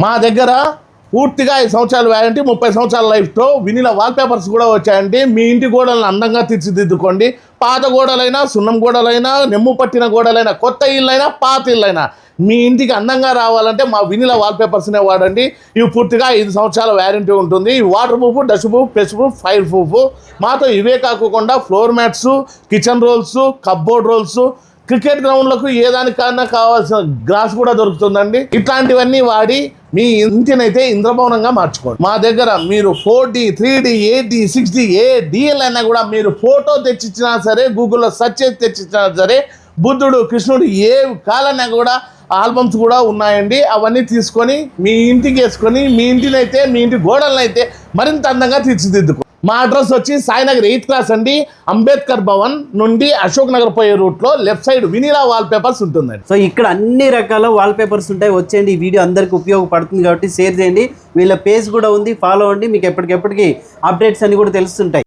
మా దగ్గర పూర్తిగా 5 సంవత్సరాల వ్యారంటీ, 30 సంవత్సరాల లైఫ్తో వినిలా వాల్పేపర్స్ కూడా వచ్చాయండి. మీ ఇంటి గోడలను అందంగా తీర్చిదిద్దుకోండి. పాత గోడలైనా, సున్నం గోడలైనా, నెమ్ము పట్టిన గోడలైనా, కొత్త ఇళ్ళైనా, పాత ఇళ్ళైనా మీ ఇంటికి అందంగా రావాలంటే మా వినిలా వాల్పేపర్స్నే వాడండి. ఇవి పూర్తిగా 5 సంవత్సరాల వ్యారంటీ ఉంటుంది. ఇవి water proof, dust proof, pest proof, fire proof. మాతో ఇవే కాకుండా floor mats, kitchen rolls, cupboard rolls, cricket గ్రౌండ్లకు ఏ దానికన్నా కావాల్సిన గ్లాస్ కూడా దొరుకుతుందండి. ఇట్లాంటివన్నీ వాడి మీ ఇంటినైతే ఇంద్రభవనంగా మార్చుకోండి. మా దగ్గర మీరు 4D, 3D, 8D, 6D ఏ డిఎల్ అయినా కూడా మీరు ఫోటో తెచ్చిచ్చినా సరే, గూగుల్లో సెర్చ్ చేసి తెచ్చిచ్చినా సరే, బుద్ధుడు, కృష్ణుడు ఏ కాలన్నా కూడా ఆల్బమ్స్ కూడా ఉన్నాయండి. అవన్నీ తీసుకొని మీ ఇంటికి వేసుకొని మీ ఇంటినైతే, మీ ఇంటి గోడలనైతే మరింత అందంగా తీర్చిదిద్దుకో. మా అడ్రస్ వచ్చి సాయినగర్ 8th క్లాస్ అండి. అంబేద్కర్ భవన్ నుండి అశోక్ నగర్ పోయే రూట్లో లెఫ్ట్ సైడ్ వినిలా వాల్పేపర్స్ ఉంటుందండి. సో ఇక్కడ అన్ని రకాల వాల్పేపర్స్ ఉంటాయి. వచ్చేయండి, ఈ వీడియో అందరికీ ఉపయోగపడుతుంది కాబట్టి షేర్ చేయండి. వీళ్ళ పేజ్ కూడా ఉంది, ఫాలో అవ్వండి. మీకు ఎప్పటికెప్పటికి అప్డేట్స్ అన్ని కూడా తెలుస్తుంటాయి.